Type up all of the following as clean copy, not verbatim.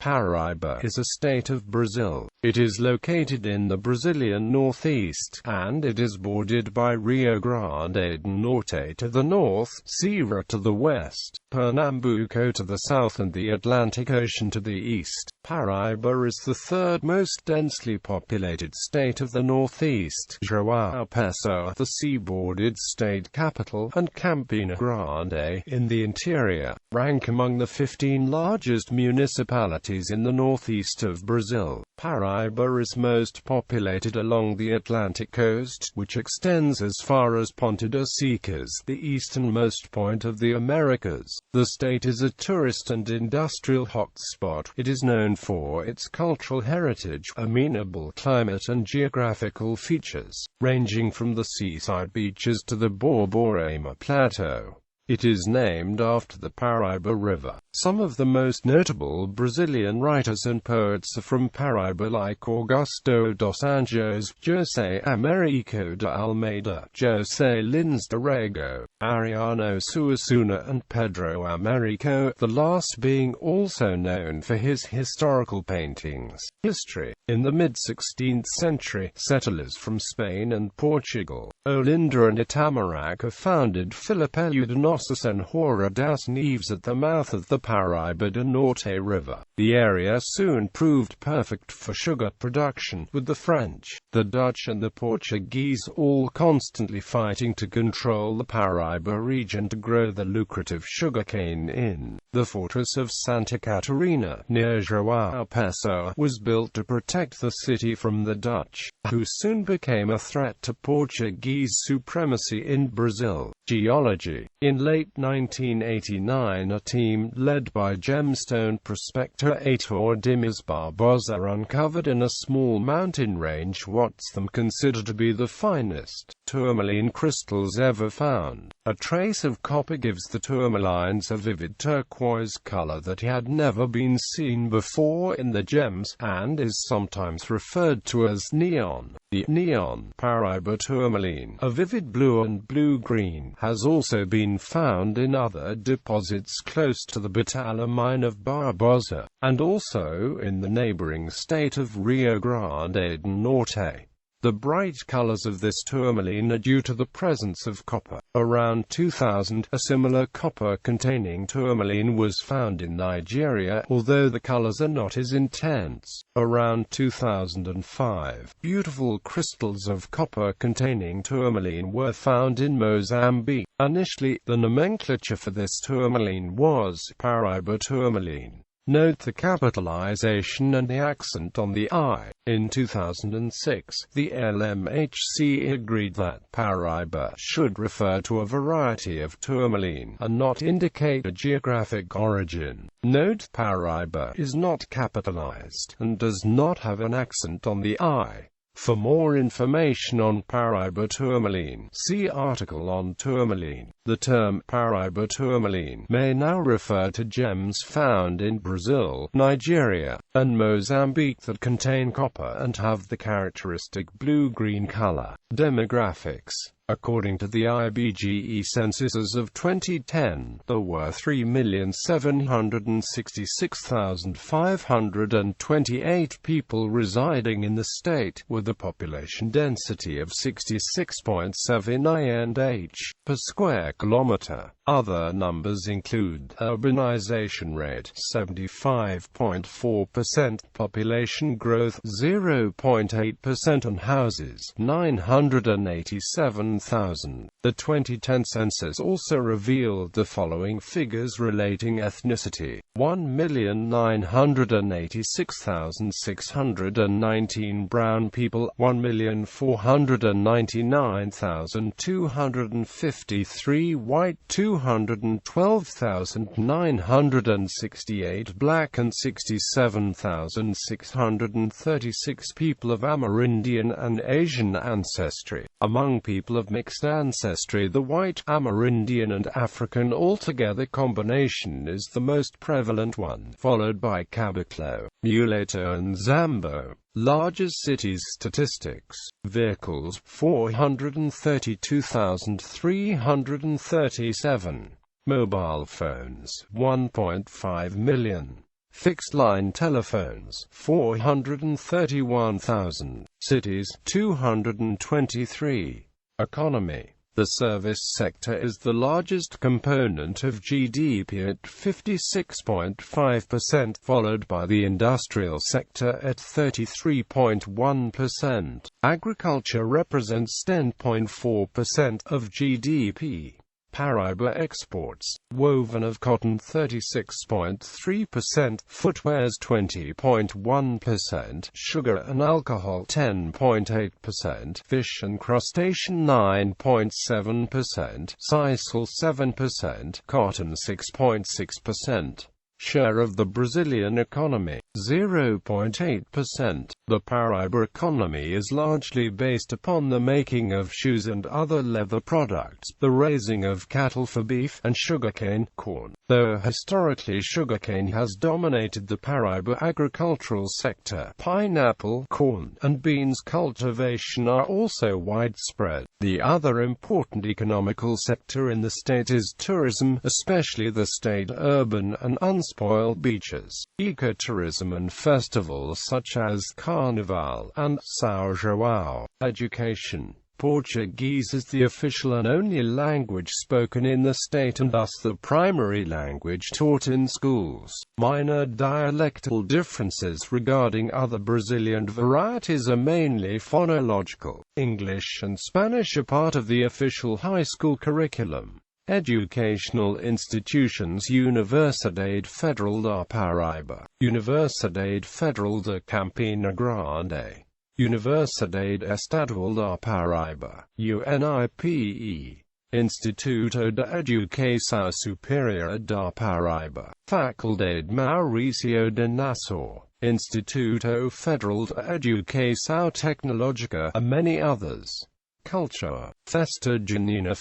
Paraíba is a state of Brazil. It is located in the Brazilian northeast, and it is bordered by Rio Grande do Norte to the north, Ceará to the west, Pernambuco to the south and the Atlantic Ocean to the east. Paraíba is the third most densely populated state of the northeast. João Pessoa, the sea-bordered state capital, and Campina Grande, in the interior, rank among the 15 largest municipalities in the northeast of Brazil. Paraíba is most populated along the Atlantic coast, which extends as far as Ponta dos Seixas, the easternmost point of the Americas. The state is a tourist and industrial hotspot. It is known for its cultural heritage, amenable climate and geographical features, ranging from the seaside beaches to the Borborema Plateau. It is named after the Paraíba River. Some of the most notable Brazilian writers and poets are from Paraíba, like Augusto dos Anjos, José Américo de Almeida, José Lins de Rego, Ariano Suassuna and Pedro Américo, the last being also known for his historical paintings. History. In the mid-16th century, settlers from Spain and Portugal, Olinda and Itamaraca founded Filipelho de Nossa Senhora das Neves at the mouth of the Paraíba do Norte River. The area soon proved perfect for sugar production, with the French, the Dutch and the Portuguese all constantly fighting to control the Paraíba region to grow the lucrative sugarcane in. The fortress of Santa Catarina, near João Pessoa, was built to protect the city from the Dutch, who soon became a threat to Portuguese supremacy in Brazil. Geology. In late 1989, a team, led by gemstone prospector Heitor Dimas Barbosa, uncovered in a small mountain range what's them considered to be the finest tourmaline crystals ever found. A trace of copper gives the tourmalines a vivid turquoise color that had never been seen before in the gems, and is sometimes referred to as neon. The neon Paraíba tourmaline, a vivid blue and blue-green, has also been found in other deposits close to the Batalha mine of Barbosa, and also in the neighboring state of Rio Grande do Norte. The bright colors of this tourmaline are due to the presence of copper. Around 2000, a similar copper-containing tourmaline was found in Nigeria, although the colors are not as intense. Around 2005, beautiful crystals of copper-containing tourmaline were found in Mozambique. Initially, the nomenclature for this tourmaline was Paraíba tourmaline. Note the capitalization and the accent on the I. In 2006, the LMHC agreed that Paraíba should refer to a variety of tourmaline and not indicate a geographic origin. Note Paraíba is not capitalized and does not have an accent on the I. For more information on Paraíba tourmaline, see article on tourmaline. The term Paraíba tourmaline may now refer to gems found in Brazil, Nigeria, and Mozambique that contain copper and have the characteristic blue-green color. Demographics. According to the IBGE censuses of 2010, there were 3,766,528 people residing in the state, with a population density of 66.7 INH per square kilometer. Other numbers include urbanization rate 75.4%, population growth 0.8% and houses 987,000. The 2010 census also revealed the following figures relating ethnicity: 1,986,619 brown people, 1,499,253 white, 212,968 black and 67,636 people of Amerindian and Asian ancestry. Among people of mixed ancestry, the white, Amerindian and African altogether combination is the most prevalent one, followed by Caboclo, Mulato and Zambo. Largest cities statistics. Vehicles 432,337. Mobile phones 1.5 million. Fixed-line telephones, 431,000. Cities, 223. Economy. The service sector is the largest component of GDP at 56.5%, followed by the industrial sector at 33.1%. Agriculture represents 10.4% of GDP. Paraíba exports, woven of cotton 36.3%, footwears 20.1%, sugar and alcohol 10.8%, fish and crustacean 9.7%, sisal 7%, cotton 6.6%. Share of the Brazilian economy, 0.8%. The Paraíba economy is largely based upon the making of shoes and other leather products, the raising of cattle for beef, and sugarcane, corn. Though historically sugarcane has dominated the Paraíba agricultural sector, pineapple, corn, and beans cultivation are also widespread. The other important economical sector in the state is tourism, especially the state-urban and unspoiled beaches, ecotourism and festivals such as Carnival and São João. Education. Portuguese is the official and only language spoken in the state and thus the primary language taught in schools. Minor dialectal differences regarding other Brazilian varieties are mainly phonological. English and Spanish are part of the official high school curriculum. Educational institutions: Universidade Federal da Paraíba, Universidade Federal de Campina Grande, Universidade Estadual da Paraíba, UNIPE, Instituto de Educação Superior da Paraíba, Faculdade Mauricio de Nassau, Instituto Federal de Educação Tecnológica, and many others. Culture. Festa Junina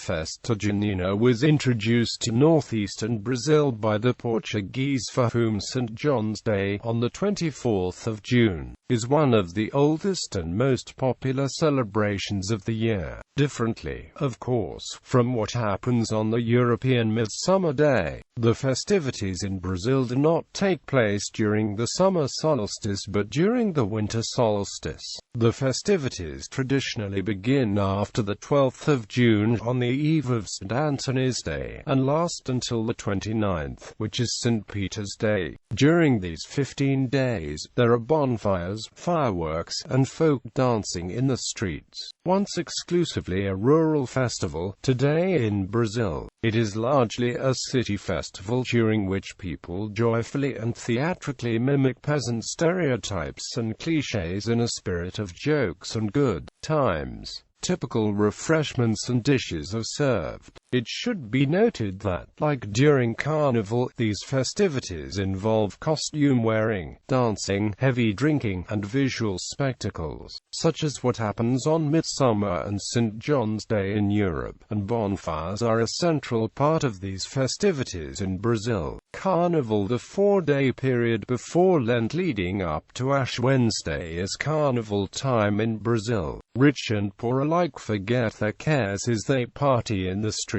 was introduced to northeastern Brazil by the Portuguese, for whom St. John's Day, on the 24th of June, is one of the oldest and most popular celebrations of the year. Differently, of course, from what happens on the European Midsummer Day, the festivities in Brazil do not take place during the summer solstice but during the winter solstice. The festivities traditionally begin after the 12th of June on the eve of St. Anthony's Day, and last until the 29th, which is St. Peter's Day. During these 15 days, there are bonfires, fireworks, and folk dancing in the streets. Once exclusively a rural festival, today in Brazil, it is largely a city festival during which people joyfully and theatrically mimic peasant stereotypes and clichés in a spirit of jokes and good times. Typical refreshments and dishes are served. It should be noted that, like during Carnival, these festivities involve costume wearing, dancing, heavy drinking, and visual spectacles, such as what happens on Midsummer and St. John's Day in Europe, and bonfires are a central part of these festivities in Brazil. Carnival, the 4-day period before Lent leading up to Ash Wednesday, is carnival time in Brazil. Rich and poor alike forget their cares as they party in the streets.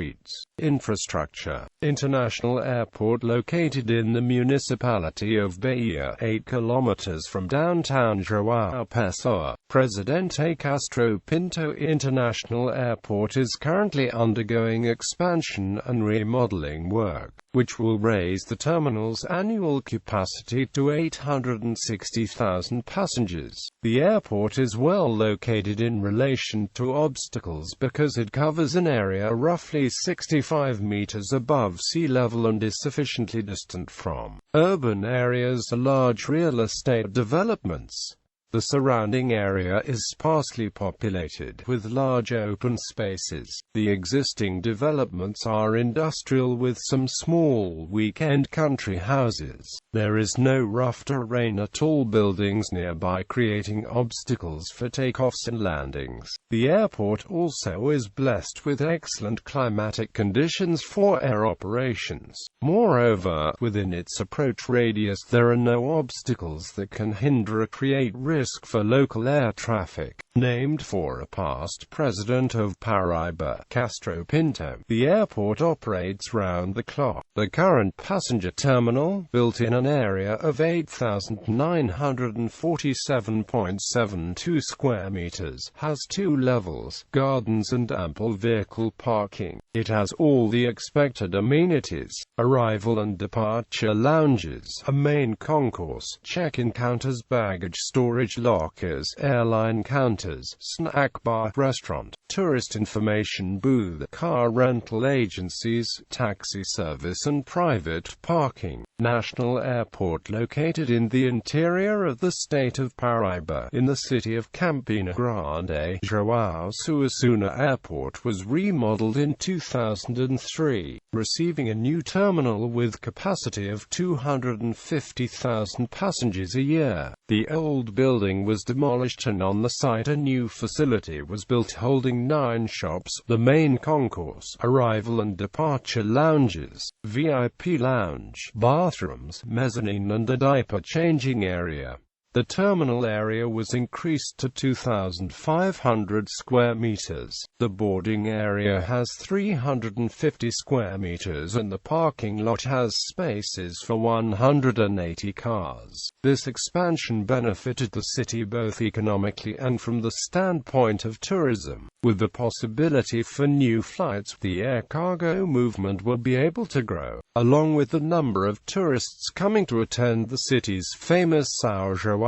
Infrastructure. International airport located in the municipality of Bahia, 8 kilometers from downtown João Pessoa. Presidente Castro Pinto International Airport is currently undergoing expansion and remodeling work, which will raise the terminal's annual capacity to 860,000 passengers. The airport is well located in relation to obstacles because it covers an area roughly 65 meters above sea level and is sufficiently distant from urban areas or large real estate developments. The surrounding area is sparsely populated, with large open spaces. The existing developments are industrial with some small weekend country houses. There is no rough terrain at all buildings nearby, creating obstacles for takeoffs and landings. The airport also is blessed with excellent climatic conditions for air operations. Moreover, within its approach radius there are no obstacles that can hinder or create risks risk for local air traffic. Named for a past president of Paraíba, Castro Pinto, the airport operates round the clock. The current passenger terminal, built in an area of 8,947.72 square meters, has 2 levels, gardens and ample vehicle parking. It has all the expected amenities: arrival and departure lounges, a main concourse, check-in counters, baggage storage lockers, airline counters, snack bar, restaurant, tourist information booth, car rental agencies, taxi service and private parking. National airport located in the interior of the state of Paraíba, in the city of Campina Grande. João Pessoa Airport was remodeled in 2003, receiving a new terminal with capacity of 250,000 passengers a year. The old building was demolished and on the site a new facility was built holding 9 shops, the main concourse, arrival and departure lounges, VIP lounge, bathrooms, mezzanine and a diaper changing area. The terminal area was increased to 2,500 square meters. The boarding area has 350 square meters and the parking lot has spaces for 180 cars. This expansion benefited the city both economically and from the standpoint of tourism. With the possibility for new flights, the air cargo movement will be able to grow, along with the number of tourists coming to attend the city's famous São João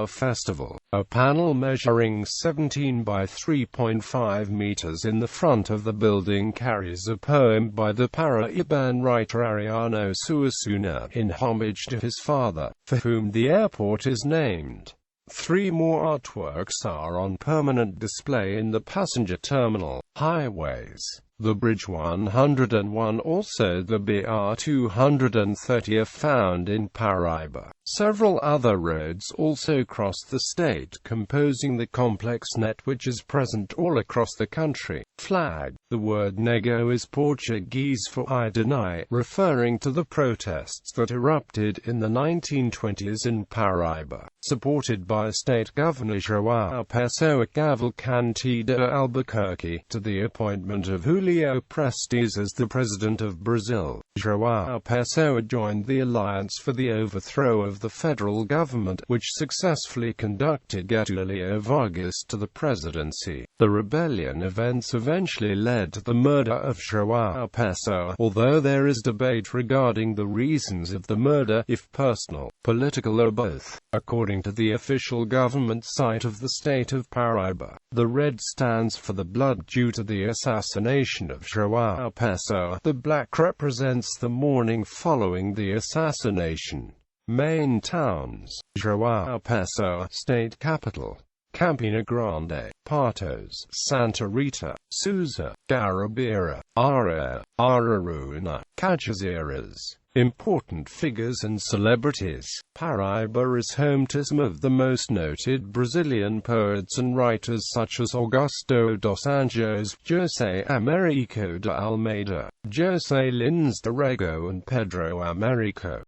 Festival. A panel measuring 17 by 3.5 meters in the front of the building carries a poem by the Paraíban writer Ariano Suassuna, in homage to his father, for whom the airport is named. 3 more artworks are on permanent display in the passenger terminal. Highways: the Bridge 101, also the BR 230, are found in Paraíba. Several other roads also cross the state, composing the complex net which is present all across the country. Flag: the word nego is Portuguese for I deny, referring to the protests that erupted in the 1920s in Paraíba. Supported by State Governor João Pessoa Cavalcante de Albuquerque, to the appointment of Julio Prestes as the President of Brazil. João Pessoa joined the Alliance for the Overthrow of the Federal Government, which successfully conducted Getúlio Vargas to the presidency. The rebellion events eventually led to the murder of João Pessoa, although there is debate regarding the reasons of the murder, if personal, political or both. According to the official government site of the state of Paraíba, the red stands for the blood due to the assassination of João Pessoa. The black represents the mourning following the assassination. Main towns: João Pessoa, state capital; Campina Grande, Patos, Santa Rita, Sousa, Garabira, Arara, Araruna, Cajazeiras. Important figures and celebrities. Paraíba is home to some of the most noted Brazilian poets and writers such as Augusto dos Anjos, José Américo de Almeida, José Lins de Rego and Pedro Américo.